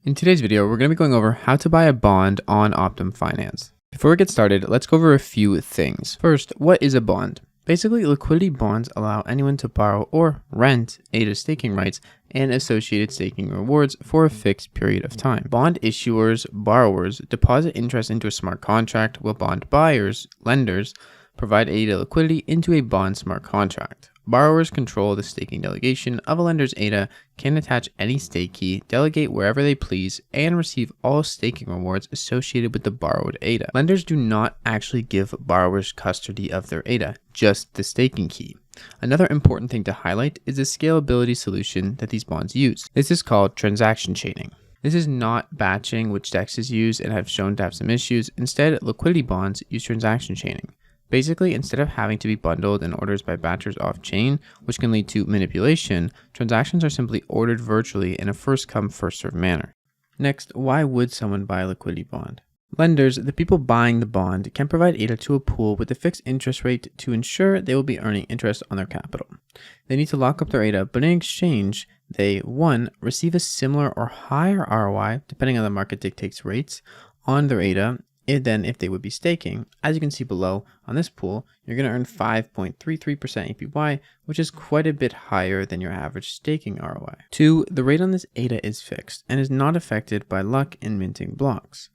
In today's video, we're going to be going over how to buy a bond on Optim Finance. Before we get started, let's go over a few things. First, what is a bond? Basically, liquidity bonds allow anyone to borrow or rent ADA staking rights and associated staking rewards for a fixed period of time. Bond issuers, borrowers, deposit interest into a smart contract, while bond buyers, lenders, provide ADA liquidity into a bond smart contract. Borrowers control the staking delegation of a lender's ADA, can attach any stake key, delegate wherever they please, and receive all staking rewards associated with the borrowed ADA. Lenders do not actually give borrowers custody of their ADA, just the staking key. Another important thing to highlight is the scalability solution that these bonds use. This is called transaction chaining. This is not batching, which DEXs use and have shown to have some issues. Instead, liquidity bonds use transaction chaining. Basically, instead of having to be bundled in orders by batchers off-chain, which can lead to manipulation, transactions are simply ordered virtually in a first-come, first-served manner. Next, why would someone buy a liquidity bond? Lenders, the people buying the bond, can provide ADA to a pool with a fixed interest rate to ensure they will be earning interest on their capital. They need to lock up their ADA, but in exchange, they 1. Receive a similar or higher ROI, depending on the market dictates rates, on their ADA, than if they would be staking. As you can see below, on this pool, you're going to earn 5.33% APY, which is quite a bit higher than your average staking ROI. 2. The rate on this ADA is fixed and is not affected by luck in minting blocks.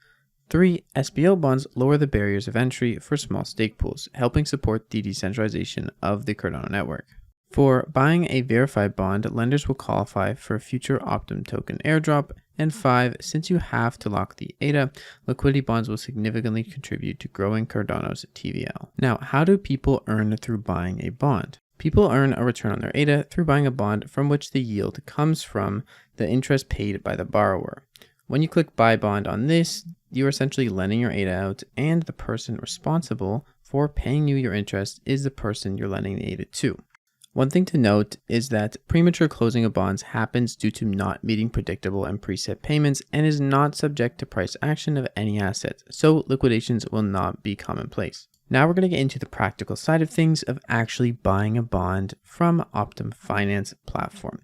3. SBL bonds lower the barriers of entry for small stake pools, helping support the decentralization of the Cardano network. 4. Buying a verified bond, lenders will qualify for a future Optim token airdrop. And 5. Since you have to lock the ADA, liquidity bonds will significantly contribute to growing Cardano's TVL. Now, how do people earn through buying a bond? People earn a return on their ADA through buying a bond from which the yield comes from the interest paid by the borrower. When you click buy bond on this, you're essentially lending your ADA out, and the person responsible for paying you your interest is the person you're lending the ADA to. One thing to note is that premature closing of bonds happens due to not meeting predictable and preset payments and is not subject to price action of any asset, so liquidations will not be commonplace. Now we're going to get into the practical side of things of actually buying a bond from Optim Finance platform.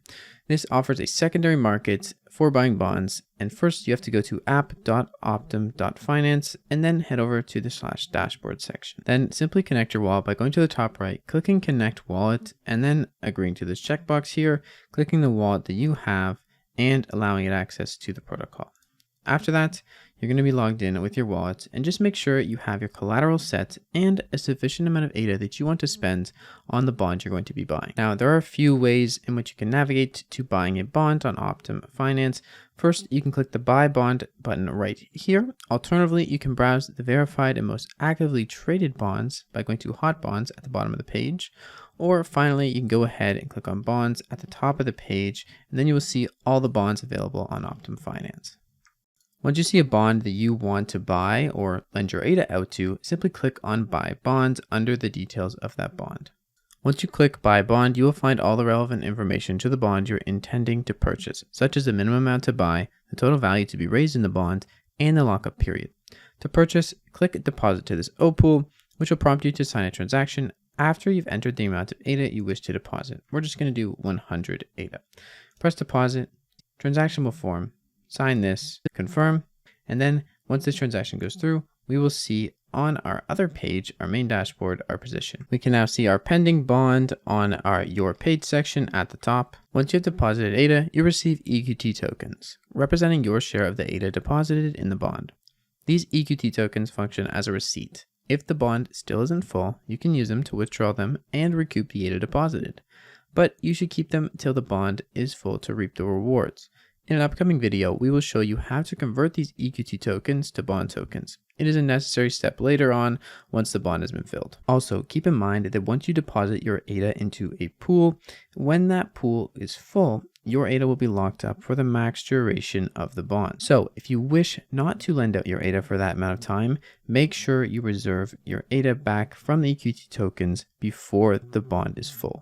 This offers a secondary market for buying bonds, and first you have to go to app.optim.finance and then head over to the /dashboard section. Then simply connect your wallet by going to the top right, clicking connect wallet, and then agreeing to this checkbox here, clicking the wallet that you have and allowing it access to the protocol. After that, you're going to be logged in with your wallet, and just make sure you have your collateral set and a sufficient amount of ADA that you want to spend on the bond you're going to be buying. Now, there are a few ways in which you can navigate to buying a bond on Optim Finance. First, you can click the buy bond button right here. Alternatively, you can browse the verified and most actively traded bonds by going to hot bonds at the bottom of the page. Or finally, you can go ahead and click on bonds at the top of the page, and then you will see all the bonds available on Optim Finance. Once you see a bond that you want to buy or lend your ADA out to, simply click on Buy Bond under the details of that bond. Once you click Buy Bond, you will find all the relevant information to the bond you're intending to purchase, such as the minimum amount to buy, the total value to be raised in the bond, and the lockup period. To purchase, click Deposit to this O pool, which will prompt you to sign a transaction after you've entered the amount of ADA you wish to deposit. We're just going to do 100 ADA. Press Deposit, transaction will form. Sign this, confirm, and then once this transaction goes through, we will see on our other page, our main dashboard, our position. We can now see our pending bond on our Your Page section at the top. Once you have deposited ADA, you receive EQT tokens, representing your share of the ADA deposited in the bond. These EQT tokens function as a receipt. If the bond still isn't full, you can use them to withdraw them and recoup the ADA deposited. But you should keep them till the bond is full to reap the rewards. In an upcoming video, we will show you how to convert these EQT tokens to bond tokens. It is a necessary step later on once the bond has been filled. Also, keep in mind that once you deposit your ADA into a pool, when that pool is full, your ADA will be locked up for the max duration of the bond. So if you wish not to lend out your ADA for that amount of time, make sure you reserve your ADA back from the EQT tokens before the bond is full.